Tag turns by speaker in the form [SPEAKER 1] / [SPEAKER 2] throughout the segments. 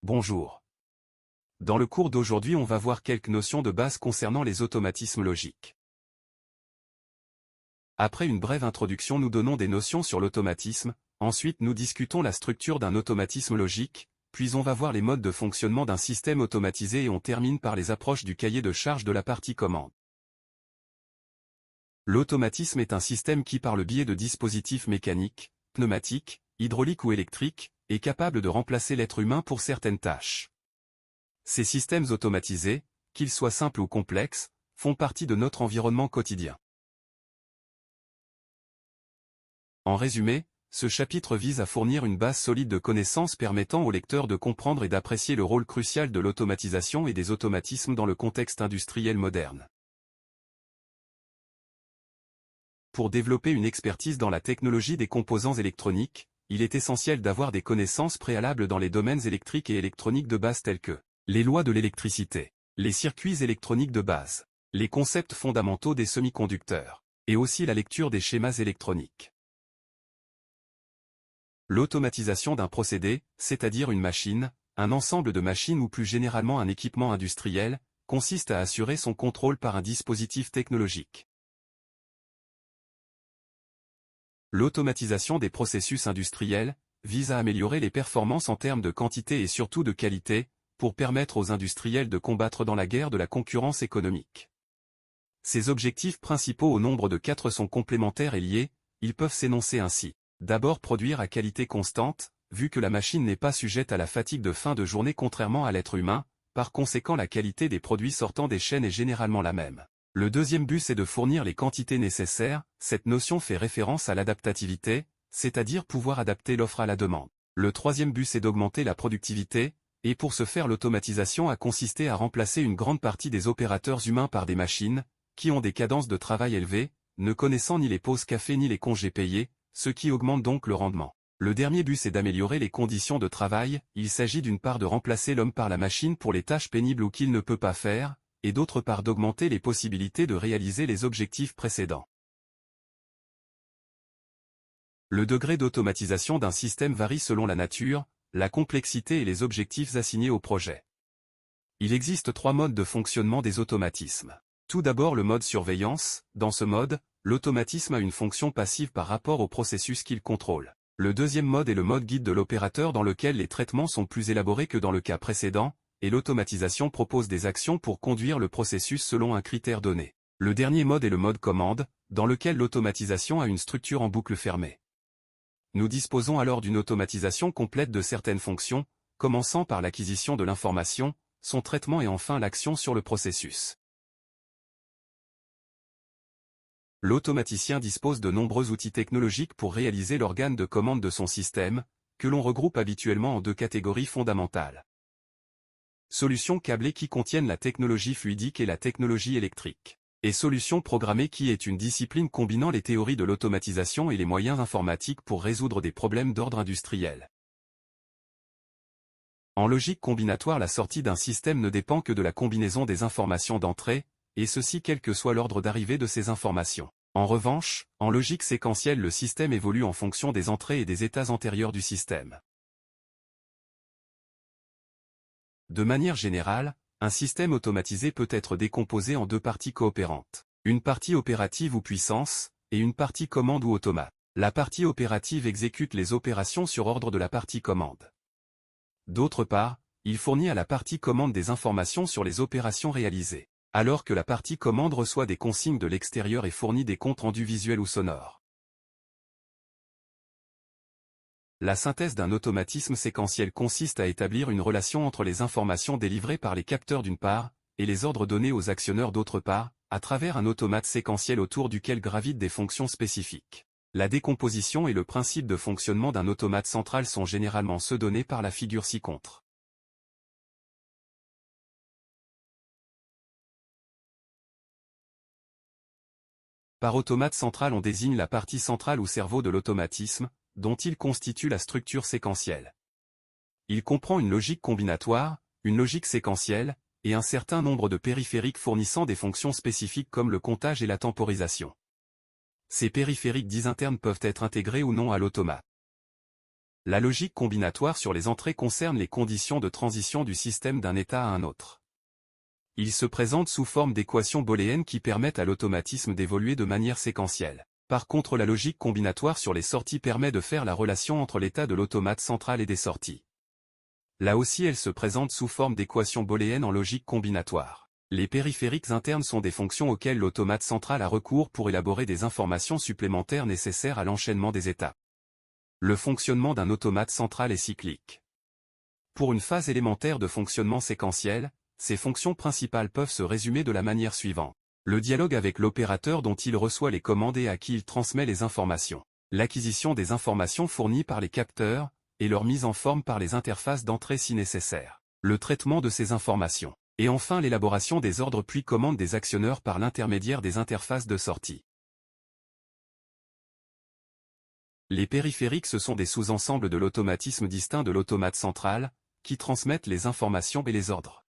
[SPEAKER 1] Bonjour. Dans le cours d'aujourd'hui, on va voir quelques notions de base concernant les automatismes logiques. Après une brève introduction, nous donnons des notions sur l'automatisme, ensuite nous discutons la structure d'un automatisme logique, puis on va voir les modes de fonctionnement d'un système automatisé et on termine par les approches du cahier de charge de la partie commande. L'automatisme est un système qui, par le biais de dispositifs mécaniques, pneumatiques, hydrauliques ou électriques, est capable de remplacer l'être humain pour certaines tâches. Ces systèmes automatisés, qu'ils soient simples ou complexes, font partie de notre environnement quotidien. En résumé, ce chapitre vise à fournir une base solide de connaissances permettant au lecteur de comprendre et d'apprécier le rôle crucial de l'automatisation et des automatismes dans le contexte industriel moderne. Pour développer une expertise dans la technologie des composants électroniques, il est essentiel d'avoir des connaissances préalables dans les domaines électriques et électroniques de base tels que les lois de l'électricité, les circuits électroniques de base, les concepts fondamentaux des semi-conducteurs, et aussi la lecture des schémas électroniques. L'automatisation d'un procédé, c'est-à-dire une machine, un ensemble de machines ou plus généralement un équipement industriel, consiste à assurer son contrôle par un dispositif technologique. L'automatisation des processus industriels vise à améliorer les performances en termes de quantité et surtout de qualité, pour permettre aux industriels de combattre dans la guerre de la concurrence économique. Ces objectifs principaux au nombre de 4 sont complémentaires et liés, ils peuvent s'énoncer ainsi. D'abord, produire à qualité constante, vu que la machine n'est pas sujette à la fatigue de fin de journée contrairement à l'être humain, par conséquent la qualité des produits sortant des chaînes est généralement la même. Le deuxième but est de fournir les quantités nécessaires, cette notion fait référence à l'adaptativité, c'est-à-dire pouvoir adapter l'offre à la demande. Le troisième but est d'augmenter la productivité, et pour ce faire l'automatisation a consisté à remplacer une grande partie des opérateurs humains par des machines, qui ont des cadences de travail élevées, ne connaissant ni les pauses café ni les congés payés, ce qui augmente donc le rendement. Le dernier but est d'améliorer les conditions de travail, il s'agit d'une part de remplacer l'homme par la machine pour les tâches pénibles ou qu'il ne peut pas faire, et d'autre part d'augmenter les possibilités de réaliser les objectifs précédents. Le degré d'automatisation d'un système varie selon la nature, la complexité et les objectifs assignés au projet. Il existe 3 modes de fonctionnement des automatismes. Tout d'abord le mode surveillance, dans ce mode, l'automatisme a une fonction passive par rapport au processus qu'il contrôle. Le deuxième mode est le mode guide de l'opérateur dans lequel les traitements sont plus élaborés que dans le cas précédent, et l'automatisation propose des actions pour conduire le processus selon un critère donné. Le dernier mode est le mode commande, dans lequel l'automatisation a une structure en boucle fermée. Nous disposons alors d'une automatisation complète de certaines fonctions, commençant par l'acquisition de l'information, son traitement et enfin l'action sur le processus. L'automaticien dispose de nombreux outils technologiques pour réaliser l'organe de commande de son système, que l'on regroupe habituellement en 2 catégories fondamentales. Solutions câblées qui contiennent la technologie fluidique et la technologie électrique. Et solutions programmées qui est une discipline combinant les théories de l'automatisation et les moyens informatiques pour résoudre des problèmes d'ordre industriel. En logique combinatoire, la sortie d'un système ne dépend que de la combinaison des informations d'entrée, et ceci quel que soit l'ordre d'arrivée de ces informations. En revanche, en logique séquentielle, le système évolue en fonction des entrées et des états antérieurs du système. De manière générale, un système automatisé peut être décomposé en 2 parties coopérantes. Une partie opérative ou puissance, et une partie commande ou automate. La partie opérative exécute les opérations sur ordre de la partie commande. D'autre part, il fournit à la partie commande des informations sur les opérations réalisées, alors que la partie commande reçoit des consignes de l'extérieur et fournit des comptes rendus visuels ou sonores. La synthèse d'un automatisme séquentiel consiste à établir une relation entre les informations délivrées par les capteurs d'une part, et les ordres donnés aux actionneurs d'autre part, à travers un automate séquentiel autour duquel gravitent des fonctions spécifiques. La décomposition et le principe de fonctionnement d'un automate central sont généralement ceux donnés par la figure ci-contre. Par automate central on désigne la partie centrale ou cerveau de l'automatisme, dont il constitue la structure séquentielle. Il comprend une logique combinatoire, une logique séquentielle, et un certain nombre de périphériques fournissant des fonctions spécifiques comme le comptage et la temporisation. Ces périphériques dits internes peuvent être intégrés ou non à l'automate. La logique combinatoire sur les entrées concerne les conditions de transition du système d'un état à un autre. Il se présente sous forme d'équations booléennes qui permettent à l'automatisme d'évoluer de manière séquentielle. Par contre, la logique combinatoire sur les sorties permet de faire la relation entre l'état de l'automate central et des sorties. Là aussi, elle se présente sous forme d'équations booléennes en logique combinatoire. Les périphériques internes sont des fonctions auxquelles l'automate central a recours pour élaborer des informations supplémentaires nécessaires à l'enchaînement des étapes. Le fonctionnement d'un automate central est cyclique. Pour une phase élémentaire de fonctionnement séquentiel, ces fonctions principales peuvent se résumer de la manière suivante. Le dialogue avec l'opérateur dont il reçoit les commandes et à qui il transmet les informations. L'acquisition des informations fournies par les capteurs, et leur mise en forme par les interfaces d'entrée si nécessaire. Le traitement de ces informations. Et enfin l'élaboration des ordres puis commandes des actionneurs par l'intermédiaire des interfaces de sortie. Les périphériques ce sont des sous-ensembles de l'automatisme distinct de l'automate central, qui transmettent les informations et les ordres.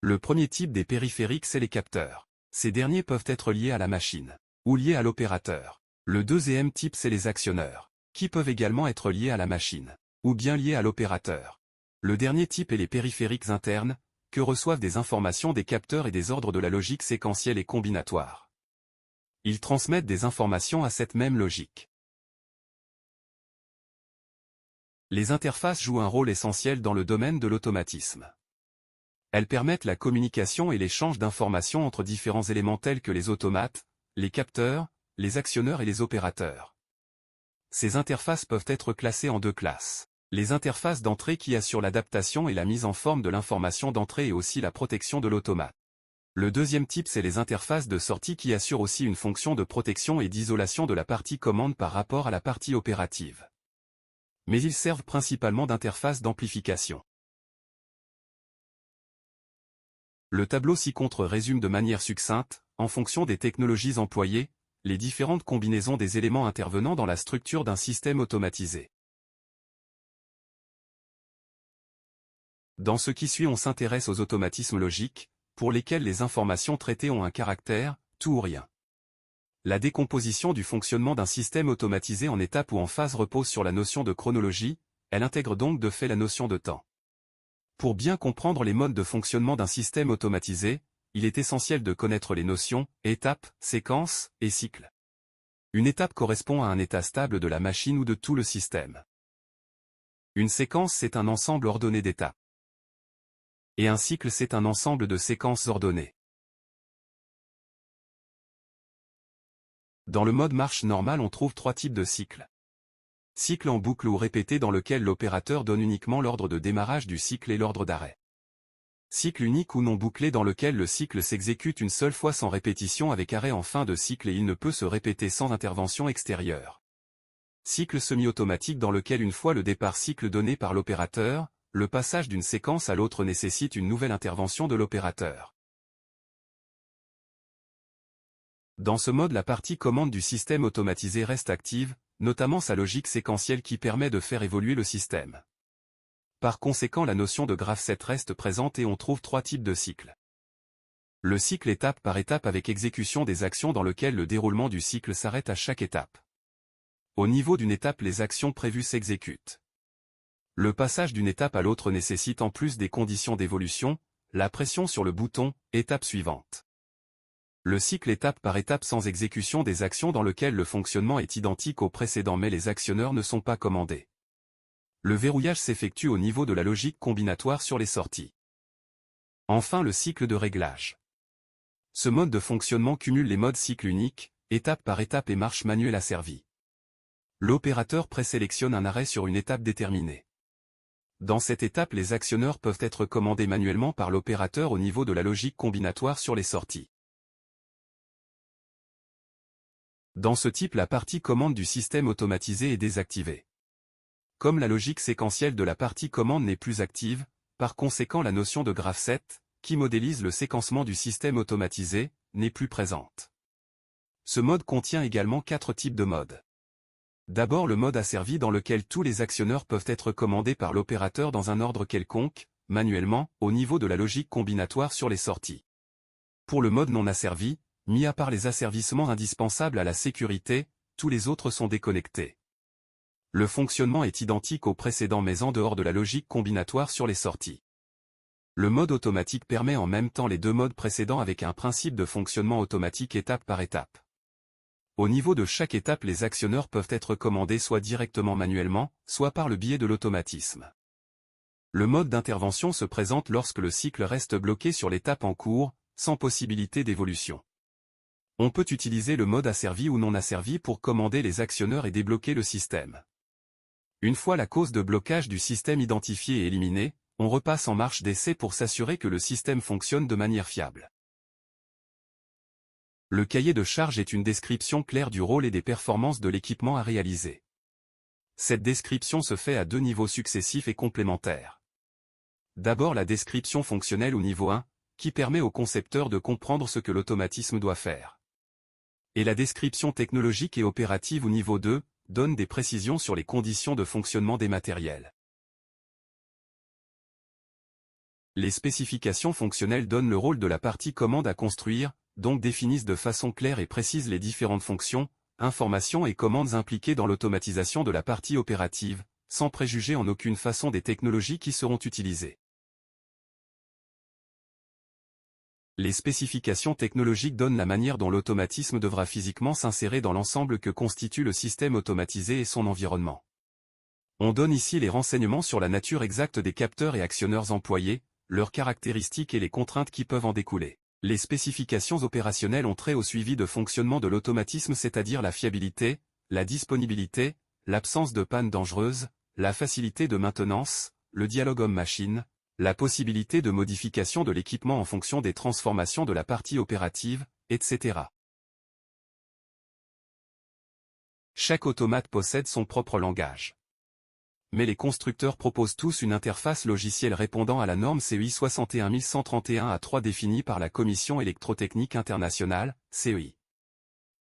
[SPEAKER 1] Le premier type des périphériques c'est les capteurs. Ces derniers peuvent être liés à la machine, ou liés à l'opérateur. Le deuxième type c'est les actionneurs, qui peuvent également être liés à la machine, ou bien liés à l'opérateur. Le dernier type est les périphériques internes, que reçoivent des informations des capteurs et des ordres de la logique séquentielle et combinatoire. Ils transmettent des informations à cette même logique. Les interfaces jouent un rôle essentiel dans le domaine de l'automatisme. Elles permettent la communication et l'échange d'informations entre différents éléments tels que les automates, les capteurs, les actionneurs et les opérateurs. Ces interfaces peuvent être classées en deux classes. Les interfaces d'entrée qui assurent l'adaptation et la mise en forme de l'information d'entrée et aussi la protection de l'automate. Le deuxième type c'est les interfaces de sortie qui assurent aussi une fonction de protection et d'isolation de la partie commande par rapport à la partie opérative. Mais ils servent principalement d'interface d'amplification. Le tableau ci-contre résume de manière succincte, en fonction des technologies employées, les différentes combinaisons des éléments intervenant dans la structure d'un système automatisé. Dans ce qui suit on s'intéresse aux automatismes logiques, pour lesquels les informations traitées ont un caractère, tout ou rien. La décomposition du fonctionnement d'un système automatisé en étapes ou en phases repose sur la notion de chronologie, elle intègre donc de fait la notion de temps. Pour bien comprendre les modes de fonctionnement d'un système automatisé, il est essentiel de connaître les notions, étapes, séquences, et cycles. Une étape correspond à un état stable de la machine ou de tout le système. Une séquence c'est un ensemble ordonné d'étapes. Et un cycle c'est un ensemble de séquences ordonnées. Dans le mode marche normale on trouve trois types de cycles. Cycle en boucle ou répété dans lequel l'opérateur donne uniquement l'ordre de démarrage du cycle et l'ordre d'arrêt. Cycle unique ou non bouclé dans lequel le cycle s'exécute une seule fois sans répétition avec arrêt en fin de cycle et il ne peut se répéter sans intervention extérieure. Cycle semi-automatique dans lequel une fois le départ cycle donné par l'opérateur, le passage d'une séquence à l'autre nécessite une nouvelle intervention de l'opérateur. Dans ce mode la partie commande du système automatisé reste active, notamment sa logique séquentielle qui permet de faire évoluer le système. Par conséquent la notion de graph set reste présente et on trouve trois types de cycles. Le cycle étape par étape avec exécution des actions dans lequel le déroulement du cycle s'arrête à chaque étape. Au niveau d'une étape les actions prévues s'exécutent. Le passage d'une étape à l'autre nécessite en plus des conditions d'évolution, la pression sur le bouton « Étape suivante ». Le cycle étape par étape sans exécution des actions dans lequel le fonctionnement est identique au précédent mais les actionneurs ne sont pas commandés. Le verrouillage s'effectue au niveau de la logique combinatoire sur les sorties. Enfin le cycle de réglage. Ce mode de fonctionnement cumule les modes cycle unique, étape par étape et marche manuelle asservie. L'opérateur présélectionne un arrêt sur une étape déterminée. Dans cette étape les actionneurs peuvent être commandés manuellement par l'opérateur au niveau de la logique combinatoire sur les sorties. Dans ce type la partie commande du système automatisé est désactivée. Comme la logique séquentielle de la partie commande n'est plus active, par conséquent la notion de graph set, qui modélise le séquencement du système automatisé, n'est plus présente. Ce mode contient également quatre types de modes. D'abord le mode asservi dans lequel tous les actionneurs peuvent être commandés par l'opérateur dans un ordre quelconque, manuellement, au niveau de la logique combinatoire sur les sorties. Pour le mode non asservi, mis à part les asservissements indispensables à la sécurité, tous les autres sont déconnectés. Le fonctionnement est identique au précédent mais en dehors de la logique combinatoire sur les sorties. Le mode automatique permet en même temps les deux modes précédents avec un principe de fonctionnement automatique étape par étape. Au niveau de chaque étape, les actionneurs peuvent être commandés soit directement manuellement, soit par le biais de l'automatisme. Le mode d'intervention se présente lorsque le cycle reste bloqué sur l'étape en cours, sans possibilité d'évolution. On peut utiliser le mode asservi ou non asservi pour commander les actionneurs et débloquer le système. Une fois la cause de blocage du système identifiée et éliminée, on repasse en marche d'essai pour s'assurer que le système fonctionne de manière fiable. Le cahier de charge est une description claire du rôle et des performances de l'équipement à réaliser. Cette description se fait à deux niveaux successifs et complémentaires. D'abord la description fonctionnelle au niveau 1, qui permet au concepteur de comprendre ce que l'automatisme doit faire. Et la description technologique et opérative au niveau 2, donne des précisions sur les conditions de fonctionnement des matériels. Les spécifications fonctionnelles donnent le rôle de la partie commande à construire, donc définissent de façon claire et précise les différentes fonctions, informations et commandes impliquées dans l'automatisation de la partie opérative, sans préjuger en aucune façon des technologies qui seront utilisées. Les spécifications technologiques donnent la manière dont l'automatisme devra physiquement s'insérer dans l'ensemble que constitue le système automatisé et son environnement. On donne ici les renseignements sur la nature exacte des capteurs et actionneurs employés, leurs caractéristiques et les contraintes qui peuvent en découler. Les spécifications opérationnelles ont trait au suivi de fonctionnement de l'automatisme, c'est-à-dire la fiabilité, la disponibilité, l'absence de panne dangereuse, la facilité de maintenance, le dialogue homme-machine, la possibilité de modification de l'équipement en fonction des transformations de la partie opérative, etc. Chaque automate possède son propre langage. Mais les constructeurs proposent tous une interface logicielle répondant à la norme CEI 61131-3 définie par la Commission électrotechnique internationale, CEI.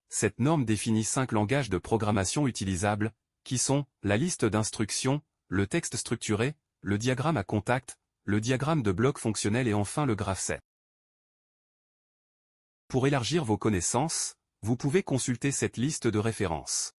[SPEAKER 1] Cette norme définit 5 langages de programmation utilisables, qui sont la liste d'instructions, le texte structuré, le diagramme à contact, le diagramme de bloc fonctionnel et enfin le graph-set. Pour élargir vos connaissances, vous pouvez consulter cette liste de références.